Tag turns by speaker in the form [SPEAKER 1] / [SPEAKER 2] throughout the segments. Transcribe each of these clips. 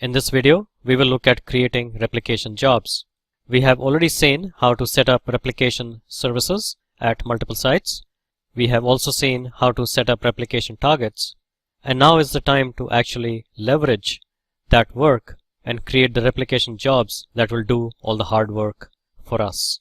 [SPEAKER 1] In this video, we will look at creating replication jobs. We have already seen how to set up replication services at multiple sites. We have also seen how to set up replication targets. And now is the time to actually leverage that work and create the replication jobs that will do all the hard work for us.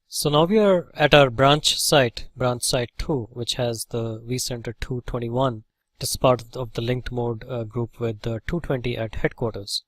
[SPEAKER 1] So now we are at our branch site 2, which has the vCenter 221. This is part of the linked mode group with 220 at headquarters.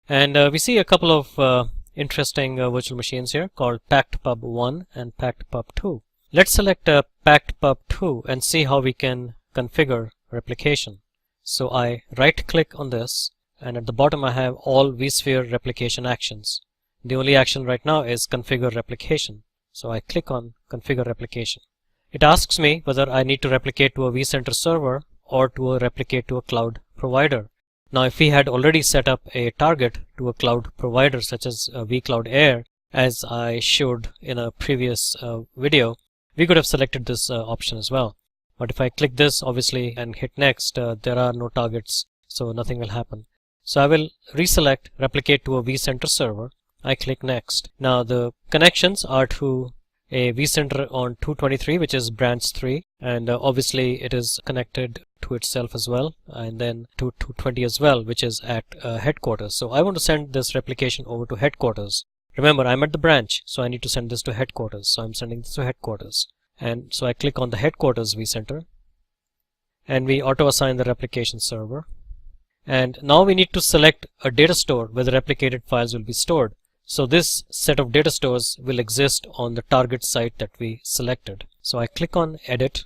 [SPEAKER 1] And we see a couple of interesting virtual machines here called packed pub 1 and packed pub 2. Let's select packed pub 2 and see how we can configure replication. So I right click on this, and at the bottom I have all vSphere replication actions. The only action right now is configure replication. So I click on configure replication. It asks me whether I need to replicate to a vCenter server or to replicate to a cloud provider. Now if we had already set up a target to a cloud provider such as vCloud Air, as I showed in a previous video, we could have selected this option as well. But if I click this obviously and hit next, there are no targets, so nothing will happen. So I will reselect replicate to a vCenter server. I click next. Now the connections are to a vCenter on 223, which is branch 3, and obviously it is connected to itself as well, and then to 220 as well, which is at headquarters. So I want to send this replication over to headquarters. Remember, I'm at the branch, so I need to send this to headquarters. So I'm sending this to headquarters. And so I click on the headquarters vCenter, and we auto assign the replication server. And now we need to select a data store where the replicated files will be stored. So this set of data stores will exist on the target site that we selected. So I click on edit,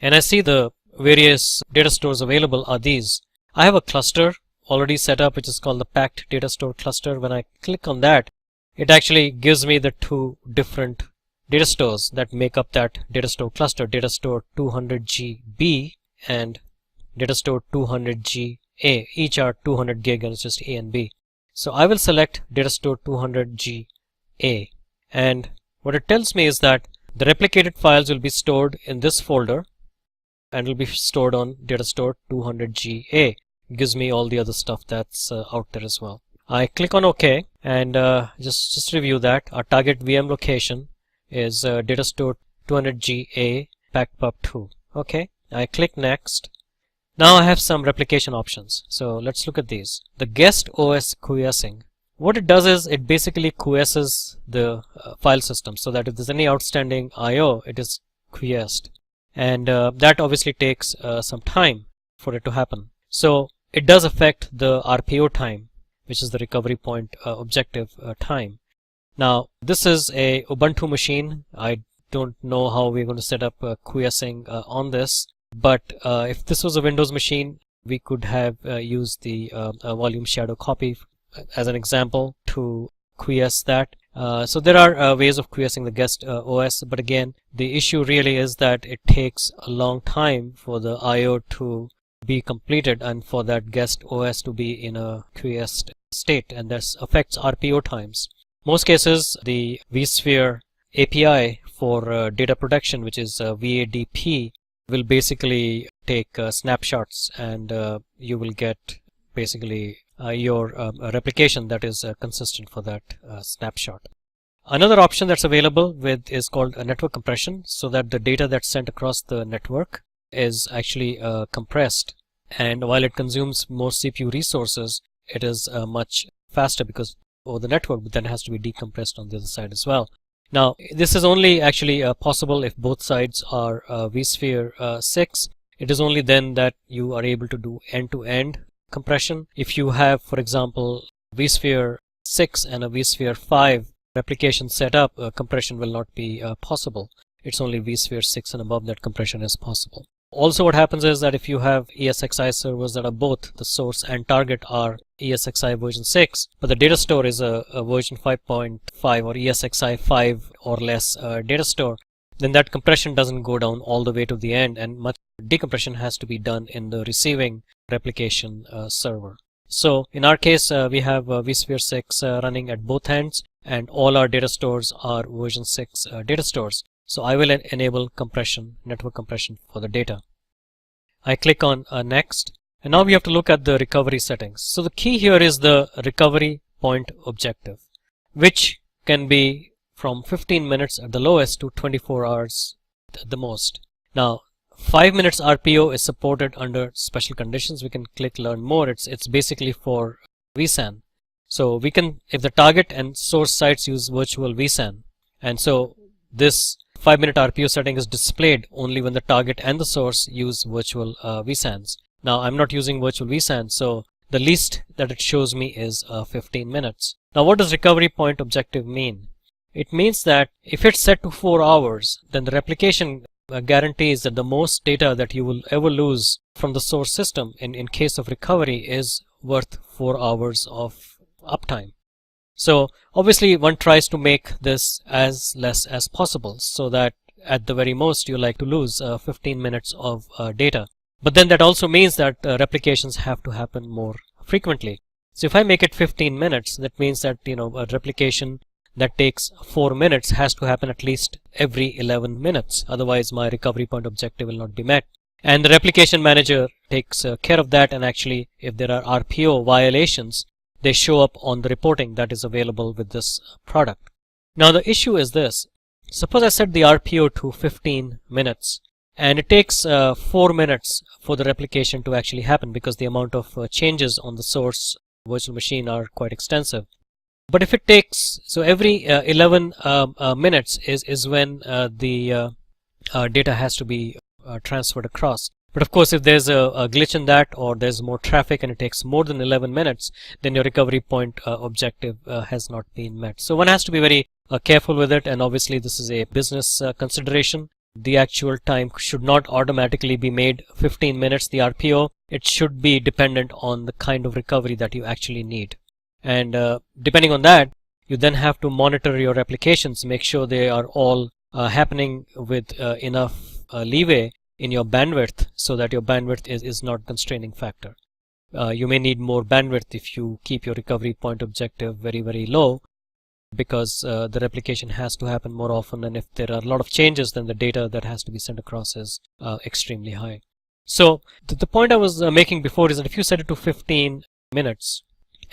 [SPEAKER 1] and I see the various data stores available are these. I have a cluster already set up which is called the packed data store cluster. When I click on that, it actually gives me the two different data stores that make up that data store cluster, data store 200GB and data store 200GA. Each are 200 gig, and it's just A and B. So I will select data store 200GA, and what it tells me is that the replicated files will be stored in this folder and will be stored on data store 200GA. It gives me all the other stuff that's out there as well. I click on OK, and just review that. Our target VM location is data store 200GA packed pub 2. Okay, I click next. Now I have some replication options. So let's look at these. The guest OS quiescing. What it does is it basically quiesces the file system so that if there's any outstanding I/O, it is quiesced. And that obviously takes some time for it to happen. So it does affect the RPO time, which is the recovery point objective time. Now this is a Ubuntu machine. I don't know how we're going to set up quiescing on this. But if this was a Windows machine, we could have used the volume shadow copy as an example to quiesce that. So there are ways of quiescing the guest OS, but again, the issue really is that it takes a long time for the I/O to be completed and for that guest OS to be in a quiesced state, and this affects RPO times. Most cases, the vSphere API for data protection, which is VADP, will basically take snapshots, and you will get basically your replication that is consistent for that snapshot. Another option that's available with is called a network compression, so that the data that's sent across the network is actually compressed, and while it consumes more CPU resources, it is much faster because over the network, but then it has to be decompressed on the other side as well. Now, this is only actually possible if both sides are vSphere 6. It is only then that you are able to do end-to-end compression. If you have, for example, vSphere 6 and a vSphere 5 replication set up, compression will not be possible. It's only vSphere 6 and above that compression is possible. Also, what happens is that if you have ESXi servers that are both the source and target are ESXi version 6, but the data store is a version 5.5 or ESXi 5 or less data store, then that compression doesn't go down all the way to the end, and much decompression has to be done in the receiving replication server. So in our case, we have vSphere 6 running at both ends, and all our data stores are version 6 data stores. So I will enable compression, network compression for the data. I click on next, And now we have to look at the recovery settings. So the key here is the recovery point objective, which can be from 15 minutes at the lowest to 24 hours at the most. Now 5 minutes RPO is supported under special conditions. We can click learn more. It's basically for vSAN. So we can, if the target and source sites use virtual vSAN, and so this 5-minute RPO setting is displayed only when the target and the source use virtual vSANs. Now I'm not using virtual vSAN, so the least that it shows me is 15 minutes. Now what does recovery point objective mean? It means that if it's set to 4 hours, then the replication guarantees that the most data that you will ever lose from the source system in case of recovery is worth 4 hours of uptime. So obviously one tries to make this as less as possible, so that at the very most you like to lose 15 minutes of data. But then that also means that replications have to happen more frequently. So if I make it 15 minutes, that means that a replication that takes 4 minutes has to happen at least every 11 minutes. Otherwise my recovery point objective will not be met. And the replication manager takes care of that, and actually if there are RPO violations, they show up on the reporting that is available with this product. Now the issue is this. Suppose I set the RPO to 15 minutes and it takes 4 minutes for the replication to actually happen, because the amount of changes on the source virtual machine are quite extensive. But if it takes, so every 11 minutes is when the data has to be transferred across. But of course if there's a glitch in that, or there's more traffic and it takes more than 11 minutes, then your recovery point objective has not been met. So one has to be very careful with it, and obviously this is a business consideration. The actual time should not automatically be made 15 minutes, the RPO. It should be dependent on the kind of recovery that you actually need. And depending on that, you then have to monitor your replications, make sure they are all happening with enough leeway in your bandwidth, so that your bandwidth is not a constraining factor. You may need more bandwidth if you keep your recovery point objective very, very low, because the replication has to happen more often, and if there are a lot of changes, then the data that has to be sent across is extremely high. So the point I was making before is that if you set it to 15 minutes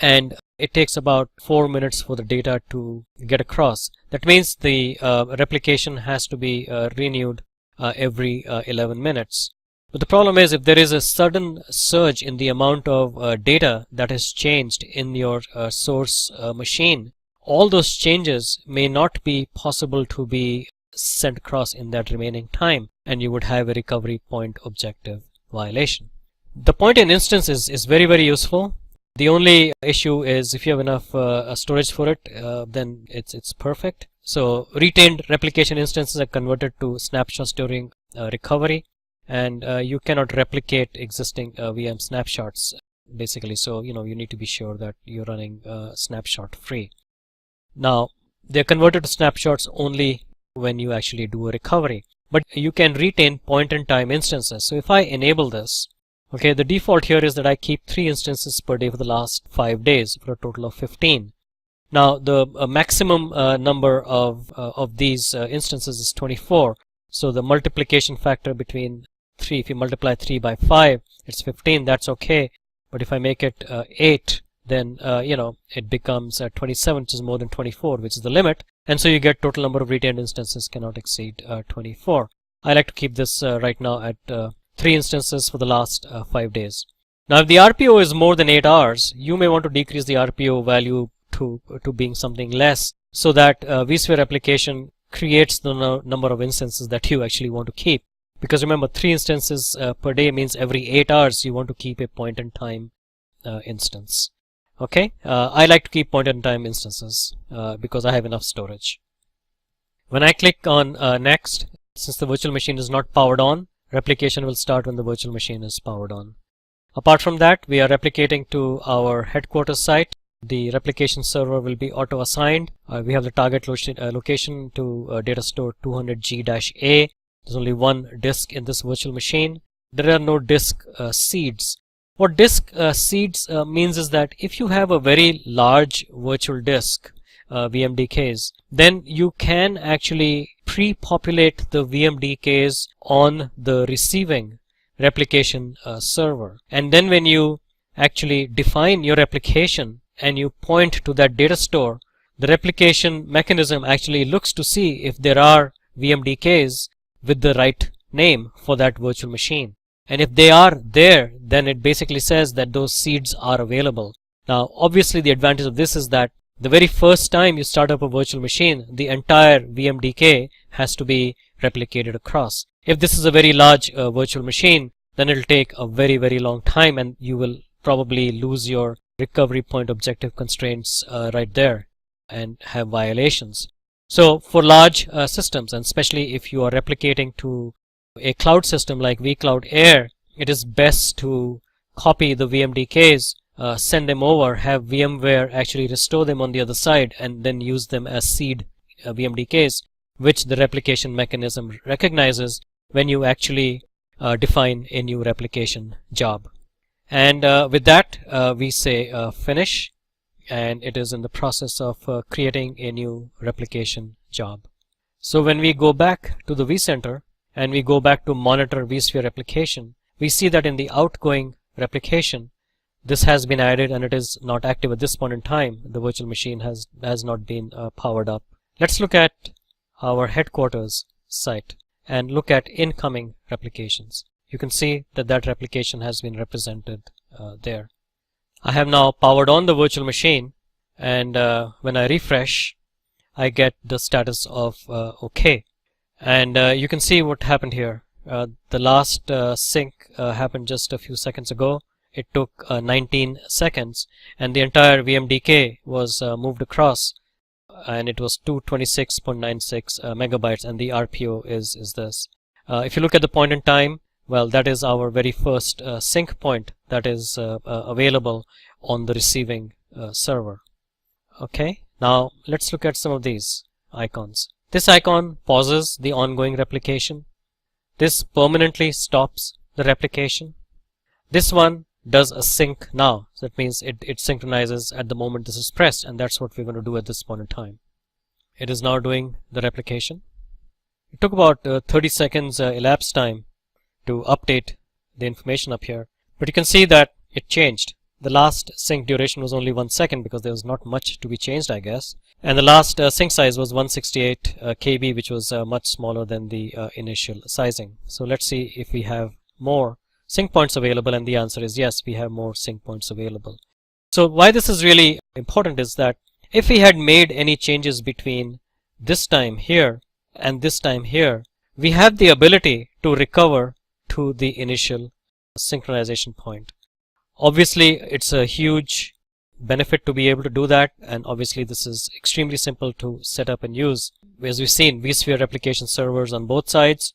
[SPEAKER 1] and it takes about 4 minutes for the data to get across, that means the replication has to be renewed every 11 minutes. But the problem is, if there is a sudden surge in the amount of data that has changed in your source machine, all those changes may not be possible to be sent across in that remaining time, and you would have a recovery point objective violation. The point in instance is very, very useful. The only issue is if you have enough storage for it, then it's perfect. So retained replication instances are converted to snapshots during recovery, and you cannot replicate existing VM snapshots basically. So you need to be sure that you're running snapshot free. Now they're converted to snapshots only when you actually do a recovery, but you can retain point-in-time instances. So if I enable this, okay, the default here is that I keep 3 instances per day for the last 5 days for a total of 15. Now the maximum number of these instances is 24. So the multiplication factor between 3, if you multiply 3 by 5, it's 15. That's okay. But if I make it 8, then it becomes 27, which is more than 24, which is the limit. And so you get total number of retained instances cannot exceed 24. I like to keep this right now at 3 instances for the last 5 days. Now if the RPO is more than 8 hours, you may want to decrease the RPO value to being something less, so that vSphere application creates the number of instances that you actually want to keep. Because remember, 3 instances per day means every 8 hours you want to keep a point-in-time instance. Okay, I like to keep point-in-time instances because I have enough storage. When I click on next, since the virtual machine is not powered on, replication will start when the virtual machine is powered on. Apart from that, we are replicating to our headquarters site. The replication server will be auto-assigned. We have the target location to data store 200G-A. There's only one disk in this virtual machine. There are no disk seeds. What disk seeds means is that if you have a very large virtual disk, VMDKs, then you can actually pre-populate the VMDKs on the receiving replication server. And then when you actually define your replication and you point to that data store, the replication mechanism actually looks to see if there are VMDKs with the right name for that virtual machine. And if they are there, then it basically says that those seeds are available. Now, obviously, the advantage of this is that the very first time you start up a virtual machine, the entire VMDK has to be replicated across. If this is a very large virtual machine, then it'll take a very long time, and you will probably lose your recovery point objective constraints right there and have violations. So for large systems, and especially if you are replicating to a cloud system like vCloud Air, it is best to copy the VMDKs, send them over, have VMware actually restore them on the other side, and then use them as seed VMDKs, which the replication mechanism recognizes when you actually define a new replication job. And with that, we say finish, and it is in the process of creating a new replication job. So when we go back to the vCenter and we go back to monitor vSphere replication, we see that in the outgoing replication, this has been added and it is not active at this point in time. The virtual machine has not been powered up. Let's look at our headquarters site and look at incoming replications. You can see that that replication has been represented there. I have now powered on the virtual machine, and when I refresh, I get the status of OK. And you can see what happened here. The last sync happened just a few seconds ago. It took 19 seconds, and the entire VMDK was moved across, and it was 226.96 megabytes, and the RPO is this. If you look at the point in time, well, that is our very first sync point that is available on the receiving server. Okay, now let's look at some of these icons. This icon pauses the ongoing replication. This permanently stops the replication. This one does a sync now. So that means it synchronizes at the moment this is pressed, and that's what we're going to do at this point in time. It is now doing the replication. It took about 30 seconds elapsed time to update the information up here, but you can see that it changed. The last sync duration was only 1 second because there was not much to be changed, I guess. And the last sync size was 168 KB, which was much smaller than the initial sizing. So let's see if we have more sync points available, and the answer is yes, we have more sync points available. So why this is really important is that if we had made any changes between this time here and this time here, we have the ability to recover to the initial synchronization point. Obviously, it's a huge benefit to be able to do that, and obviously this is extremely simple to set up and use. As we've seen, vSphere replication servers on both sides,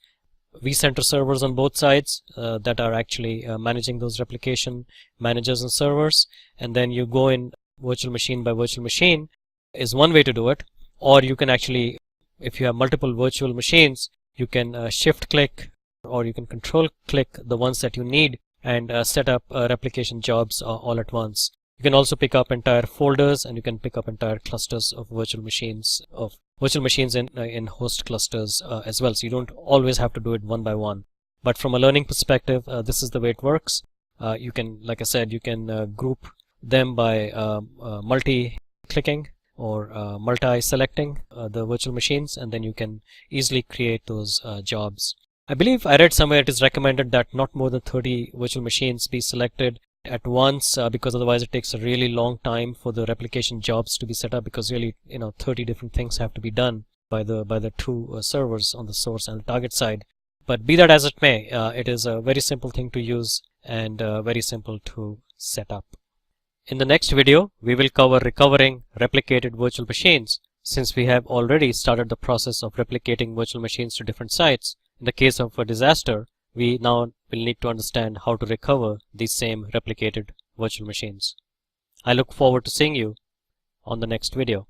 [SPEAKER 1] vCenter servers on both sides that are actually managing those replication managers and servers, and then you go in virtual machine by virtual machine is one way to do it. Or you can actually, if you have multiple virtual machines, you can shift click or you can control click the ones that you need and set up replication jobs all at once. You can also pick up entire folders, and you can pick up entire clusters of virtual machines in host clusters as well. So you don't always have to do it one by one. But from a learning perspective, this is the way it works. You can, like I said, you can group them by multi-clicking or multi-selecting the virtual machines, and then you can easily create those jobs. I believe I read somewhere it is recommended that not more than 30 virtual machines be selected at once because otherwise it takes a really long time for the replication jobs to be set up, because really 30 different things have to be done by the two servers on the source and the target side. But be that as it may, it is a very simple thing to use and very simple to set up. In the next video, we will cover recovering replicated virtual machines, since we have already started the process of replicating virtual machines to different sites. In the case of a disaster, we now will need to understand how to recover these same replicated virtual machines. I look forward to seeing you on the next video.